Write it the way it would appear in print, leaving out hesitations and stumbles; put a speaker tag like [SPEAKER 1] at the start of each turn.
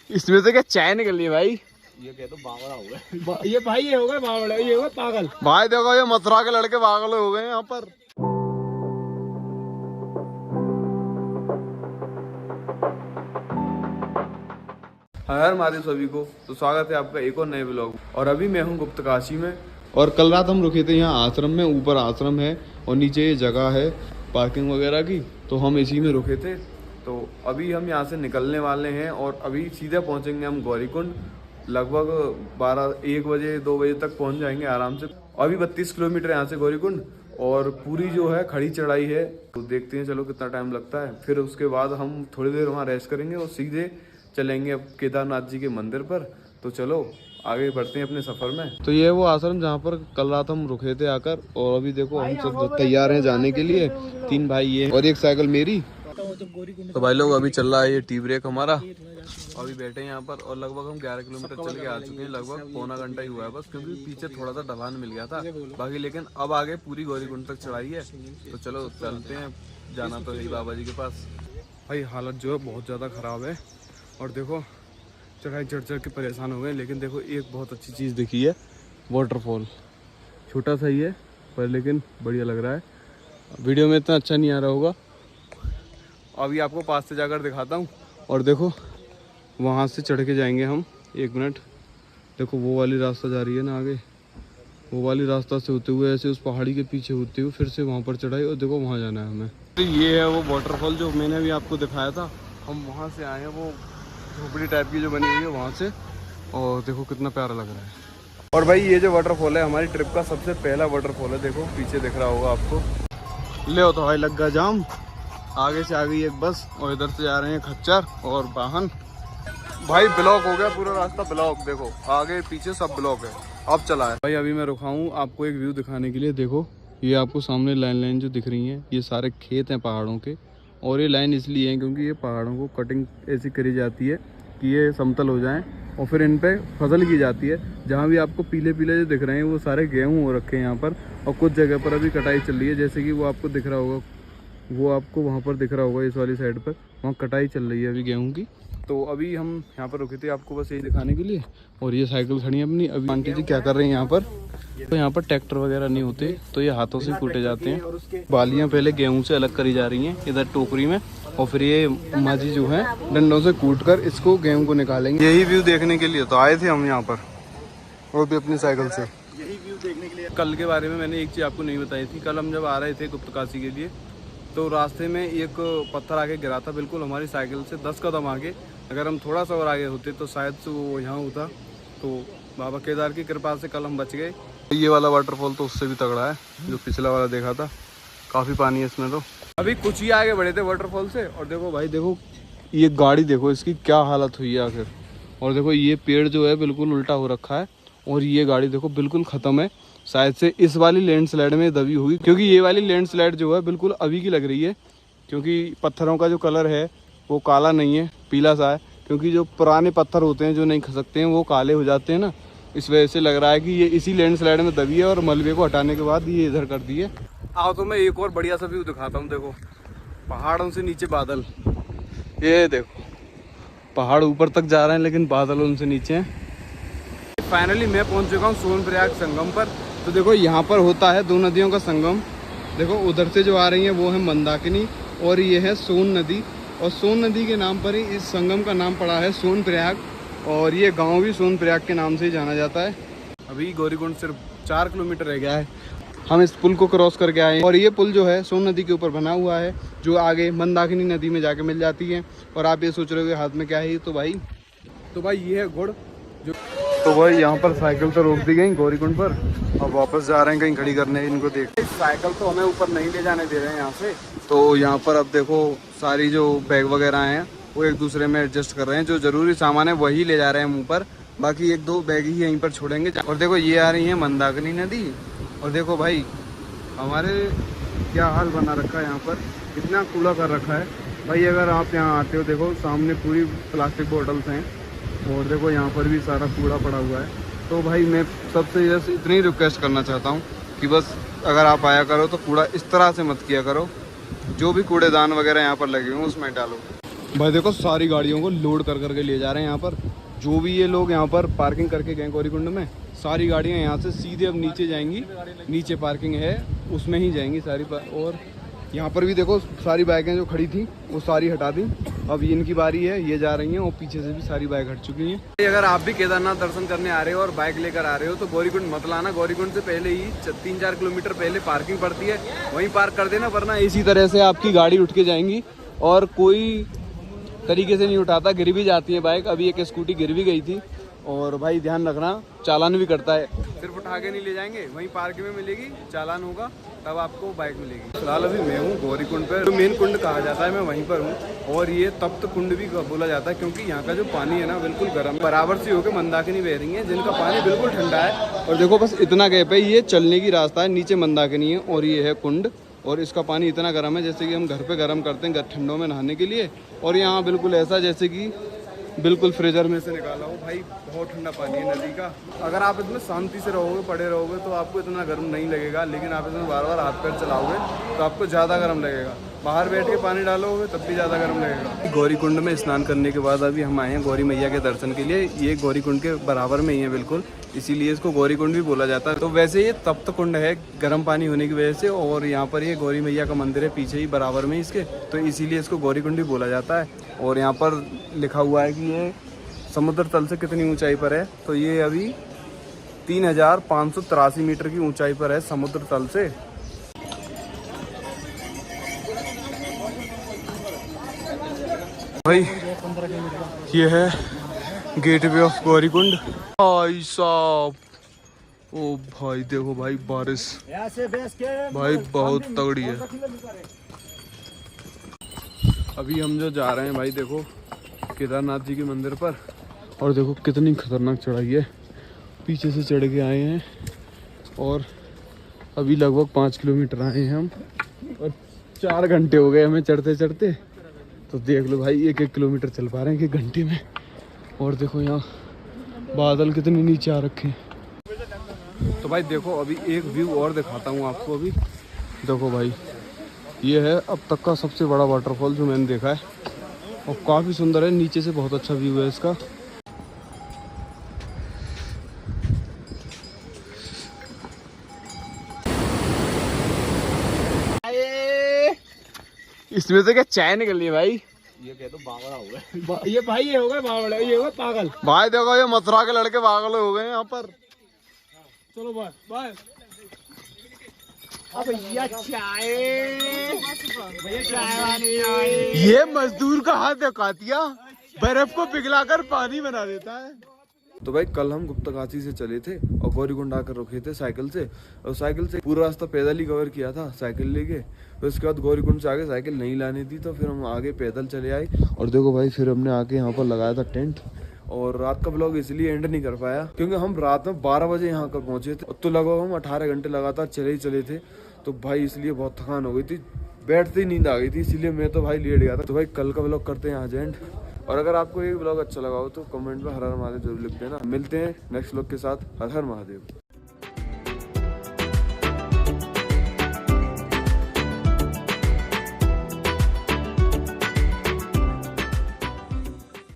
[SPEAKER 1] इसमें से क्या चैन निकल रही है भाई?
[SPEAKER 2] ये कह तो बावड़ा हो गया ये भाई, ये होगा बावड़ा, ये होगा पागल
[SPEAKER 1] भाई। देखो ये मथुरा के लड़के पागल हो गए यहाँ पर। हर महादेव सभी को, तो स्वागत है आपका एक और नए ब्लॉग। और अभी मैं हूँ गुप्तकाशी में, और कल रात हम रुके थे यहाँ आश्रम में। ऊपर आश्रम है और नीचे ये जगह है पार्किंग वगैरह की, तो हम इसी में रुके थे। तो अभी हम यहाँ से निकलने वाले हैं और अभी सीधा पहुँचेंगे हम गौरीकुंड। लगभग 1 बजे 2 बजे तक पहुँच जाएंगे आराम से। अभी 32 किलोमीटर यहाँ से गौरीकुंड, और पूरी जो है खड़ी चढ़ाई है। तो देखते हैं चलो कितना टाइम लगता है। फिर उसके बाद हम थोड़ी देर वहाँ रेस्ट करेंगे और सीधे चलेंगे अब केदारनाथ जी के मंदिर पर। तो चलो आगे बढ़ते हैं अपने सफर में। तो ये वो आश्रम जहाँ पर कल रात हम रुके थे आकर, और अभी देखो हम सब तैयार हैं जाने के लिए। 3 भाई ये और एक साइकिल मेरी। तो भाई लोग अभी चल रहा है ये टी ब्रेक हमारा। अभी बैठे हैं यहाँ पर और लगभग हम 11 किलोमीटर चल के आ चुके हैं। लगभग पौना घंटा ही हुआ है बस, क्योंकि पीछे थोड़ा सा ढलान मिल गया था बाकी। लेकिन अब आगे पूरी गौरीकुंड तक चढ़ाई है। तो चलो चलते हैं, जाना तो यही बाबा जी के पास। भाई हालत जो है बहुत ज़्यादा ख़राब है, और देखो चढ़ाई चढ़ चढ़ के परेशान हो गए। लेकिन देखो एक बहुत अच्छी चीज़ दिखी है, वाटरफॉल। छोटा सा ही है पर लेकिन बढ़िया लग रहा है। वीडियो में इतना अच्छा नहीं आ रहा होगा, अभी आपको पास से जाकर दिखाता हूँ। और देखो वहाँ से चढ़ के जाएंगे हम। 1 मिनट, देखो वो वाली रास्ता जा रही है ना आगे, वो वाली रास्ता से होते हुए ऐसे उस पहाड़ी के पीछे होते हुए फिर से वहाँ पर चढ़ाई, और देखो वहाँ जाना है हमें। तो ये है वो वाटरफॉल जो मैंने अभी आपको दिखाया था। हम वहाँ से आए हैं, वो झोपड़ी टाइप की जो बनी हुई है वहाँ से। और देखो कितना प्यारा लग रहा है। और भाई ये जो वाटरफॉल है हमारी ट्रिप का सबसे पहला वाटरफॉल है। देखो पीछे दिख रहा होगा आपको। ले तो भाई लग गया जाम, आगे से आ गई एक बस और इधर से जा रहे हैं खच्चर और वाहन। भाई ब्लॉक हो गया पूरा रास्ता, ब्लॉक। देखो आगे पीछे सब ब्लॉक है। अब चला है भाई। अभी मैं रुका हूँ आपको एक व्यू दिखाने के लिए। देखो ये आपको सामने लाइन जो दिख रही है, ये सारे खेत हैं पहाड़ों के। और ये लाइन इसलिए है क्योंकि ये पहाड़ों को कटिंग ऐसी करी जाती है कि ये समतल हो जाएं, और फिर इन पे फसल की जाती है। जहाँ भी आपको पीले पीले जो दिख रहे हैं वो सारे गेहूँ हो रखे हैं यहाँ पर। और कुछ जगह पर अभी कटाई चल रही है, जैसे कि वो आपको दिख रहा होगा, वो आपको वहाँ पर दिख रहा होगा इस वाली साइड पर, वहाँ कटाई चल रही है अभी गेहूँ की। तो अभी हम यहाँ पर रुके थे आपको बस यही दिखाने के लिए। और ये साइकिल खड़ी है अपनी। अभी आंटी जी क्या कर रहे हैं यहाँ पर? तो यहाँ पर ट्रैक्टर वगैरह नहीं होते, तो ये हाथों से कूटे जाते हैं। बालियाँ पहले गेहूँ से अलग करी जा रही हैं इधर टोकरी में, और फिर ये माजी जो है डंडों से कूट कर इसको गेहूँ को निकालेंगे। यही व्यू देखने के लिए तो आए थे हम यहाँ पर, वो भी अपनी साइकिल से।
[SPEAKER 2] यही व्यू देखने के लिए।
[SPEAKER 1] कल के बारे में मैंने एक चीज़ आपको नहीं बताई थी। कल हम जब आ रहे थे गुप्तकाशी के लिए, तो रास्ते में एक पत्थर आके गिरा था बिल्कुल हमारी साइकिल से 10 कदम आगे। अगर हम थोड़ा सा और आगे होते तो शायद से वो यहाँ होता। तो बाबा केदार की कृपा से कल हम बच गए। ये वाला वाटरफॉल तो उससे भी तगड़ा है जो पिछला वाला देखा था। काफ़ी पानी है इसमें। तो अभी कुछ ही आगे बढ़े थे वाटरफॉल से, और देखो भाई देखो ये गाड़ी देखो इसकी क्या हालत हुई है आखिर। और देखो ये पेड़ जो है बिल्कुल उल्टा हो रखा है, और ये गाड़ी देखो बिल्कुल ख़त्म है। शायद से इस वाली लैंडस्लाइड में दबी हुई, क्योंकि ये वाली लैंडस्लाइड जो है बिल्कुल अभी की लग रही है। क्योंकि पत्थरों का जो कलर है वो काला नहीं है, पीला सा है। क्योंकि जो पुराने पत्थर होते हैं जो नहीं खसकते हैं वो काले हो जाते हैं ना, इस वजह से लग रहा है कि ये इसी लैंडस्लाइड में दबी है, और मलबे को हटाने के बाद ये इधर कर दी है। आओ तो मैं एक और बढ़िया सा व्यू दिखाता हूँ। देखो पहाड़ों से नीचे बादल, ये देखो पहाड़ ऊपर तक जा रहे हैं लेकिन बादल उनसे नीचे हैं। फाइनली मैं पहुंच चुका हूँ सोनप्रयाग संगम पर। तो देखो यहाँ पर होता है 2 नदियों का संगम। देखो उधर से जो आ रही है वो है मंदाकिनी, और ये है सोन नदी। और सोन नदी के नाम पर ही इस संगम का नाम पड़ा है सोनप्रयाग, और ये गांव भी सोनप्रयाग के नाम से ही जाना जाता है। अभी गौरीकुंड सिर्फ 4 किलोमीटर रह गया है, हम इस पुल को क्रॉस करके आए हैं। और ये पुल जो है सोन नदी के ऊपर बना हुआ है, जो आगे मंदाकिनी नदी में जाके मिल जाती है। और आप ये सोच रहे हो हाथ में क्या है, तो भाई ये है गुड़ जो। तो भाई यहाँ पर साइकिल तो रोक दी गई गौरीकुंड पर, अब वापस जा रहे हैं कहीं खड़ी करने। इनको देख, साइकिल तो हमें ऊपर नहीं ले जाने दे रहे हैं यहाँ से। तो यहाँ पर अब देखो सारी जो बैग वगैरह हैं वो एक दूसरे में एडजस्ट कर रहे हैं। जो ज़रूरी सामान है वही ले जा रहे हैं मुँह पर, बाकी 1-2 बैग ही यहीं पर छोड़ेंगे। और देखो ये आ रही है मंदाकिनी नदी, और देखो भाई हमारे क्या हाल बना रखा है यहाँ पर, कितना कूड़ा कर रखा है भाई। अगर आप यहाँ आते हो देखो सामने पूरी प्लास्टिक बॉटल्स हैं, और देखो यहाँ पर भी सारा कूड़ा पड़ा हुआ है। तो भाई मैं सबसे बस इतनी रिक्वेस्ट करना चाहता हूँ कि बस अगर आप आया करो तो कूड़ा इस तरह से मत किया करो। जो भी कूड़ेदान वगैरह यहाँ पर लगे हुए उसमें डालो। भाई देखो सारी गाड़ियों को लोड कर करके ले जा रहे हैं यहाँ पर। जो भी ये लोग यहाँ पर पार्किंग करके गए गौरीकुंड में, सारी गाड़ियाँ यहाँ से सीधे अब नीचे जाएंगी। नीचे पार्किंग है उसमें ही जाएंगी सारी। और यहाँ पर भी देखो सारी बाइकें जो खड़ी थी वो सारी हटा दी। अब इनकी बारी है, ये जा रही हैं और पीछे से भी सारी बाइक हट चुकी हैं। अगर आप भी केदारनाथ दर्शन करने आ रहे हो और बाइक लेकर आ रहे हो तो गौरीकुंड मत लाना। गौरीकुंड से पहले ही 3-4 किलोमीटर पहले पार्किंग पड़ती है, वहीं पार्क कर देना, वरना इसी तरह से आपकी गाड़ी उठ के जाएंगी और कोई तरीके से नहीं उठाता, गिर भी जाती है बाइक। अभी एक स्कूटी गिर भी गई थी। और भाई ध्यान रखना, चालान भी करता है। सिर्फ उठा के नहीं ले जाएंगे, वहीं पार्क में मिलेगी, चालान होगा तब आपको बाइक मिलेगी। फिलहाल अभी मैं हूँ गौरीकुंड पर, जो मेन कुंड कहा जाता है मैं वहीं पर हूँ। और ये तप्त कुंड भी बोला जाता है क्योंकि यहाँ का जो पानी है ना बिल्कुल गर्म, बराबर से होकर मंदाकिनी बह रही है, जिनका पानी बिल्कुल ठंडा है। और देखो बस इतना गैप है, ये चलने की रास्ता है, नीचे मंदाकिनी है और ये है कुंड। और इसका पानी इतना गर्म है जैसे कि हम घर पे गर्म करते हैं ठंडों में नहाने के लिए। और यहाँ बिल्कुल ऐसा जैसे कि बिल्कुल फ्रीजर में से निकाला हो। भाई बहुत ठंडा पानी है नदी का। अगर आप इसमें शांति से रहोगे, पड़े रहोगे तो आपको इतना गर्म नहीं लगेगा, लेकिन आप इसमें बार बार हाथ पैर चलाओगे तो आपको ज़्यादा गर्म लगेगा। बाहर बैठ के पानी डालोगे तब भी ज़्यादा गर्म लगेगा। गौरीकुंड में स्नान करने के बाद अभी हम आए हैं गौरी मैया के दर्शन के लिए। ये गौरीकुंड के बराबर में ही है बिल्कुल, इसीलिए इसको गौरीकुंड भी बोला जाता है। तो वैसे ये तप्त कुंड है गर्म पानी होने की वजह से, और यहाँ पर ये गौरी मैया का मंदिर है पीछे ही बराबर में इसके, तो इसीलिए इसको गौरीकुंड भी बोला जाता है। और यहाँ पर लिखा हुआ है कि ये समुद्र तल से कितनी ऊंचाई पर है, तो ये अभी 3583 मीटर की ऊंचाई पर है समुद्र तल से। भाई ये है गेटवे ऑफ गौरीकुंड। भाई साहब, ओ भाई देखो भाई बारिश भाई बहुत तगड़ी है। अभी हम जो जा रहे हैं भाई देखो केदारनाथ जी के मंदिर पर, और देखो कितनी खतरनाक चढ़ाई है। पीछे से चढ़ के आए हैं और अभी लगभग 5 किलोमीटर आए हैं हम, और 4 घंटे हो गए हमें चढ़ते चढ़ते। तो देख लो भाई 1-1 किलोमीटर चल पा रहे हैं 1 घंटे में। और देखो यहाँ बादल कितने नीचे आ रखे हैं। तो भाई देखो अभी एक व्यू और दिखाता हूँ आपको। अभी देखो भाई ये है अब तक का सबसे बड़ा वाटरफॉल जो मैंने देखा है, और काफ़ी सुंदर है। नीचे से बहुत अच्छा व्यू है इसका। इसमें से क्या चाय निकल रही है भाई?
[SPEAKER 2] ये कह तो बावड़ा हो गए। ये भाई ये हो गए बावड़ा, ये हो गए पागल।
[SPEAKER 1] भाई देखो ये मथुरा के लड़के पागल हो गए यहाँ पर।
[SPEAKER 2] चलो बाय बाय। भैया चाय, भैया चाय वाली।
[SPEAKER 1] ये मजदूर का हाथ दिखातिया, बर्फ को पिघलाकर पानी बना देता है। तो भाई कल हम गुप्तकाशी से चले थे और गौरीकुंड आकर रुके थे साइकिल से, और साइकिल से पूरा रास्ता पैदल ही कवर किया था साइकिल लेके। फिर उसके बाद गौरीकुंड से आगे साइकिल नहीं लानी थी तो फिर हम आगे पैदल चले आए। और देखो भाई फिर हमने आके यहाँ पर लगाया था टेंट, और रात का ब्लॉग इसलिए एंड नहीं कर पाया क्योंकि हम रात में 12 बजे यहाँ पर पहुंचे थे। तो लगभग हम 18 घंटे लगातार चले ही चले थे, तो भाई इसलिए बहुत थकान हो गई थी, बैठते ही नींद आ गई थी, इसीलिए मैं तो भाई लेट गया था। तो भाई कल का ब्लॉग करते हैं आज एंड। और अगर आपको ये ब्लॉग अच्छा लगा हो तो कमेंट में हर हर महादेव जरूर लिख देना। मिलते हैं नेक्स्ट ब्लॉग के साथ। हर हर महादेव।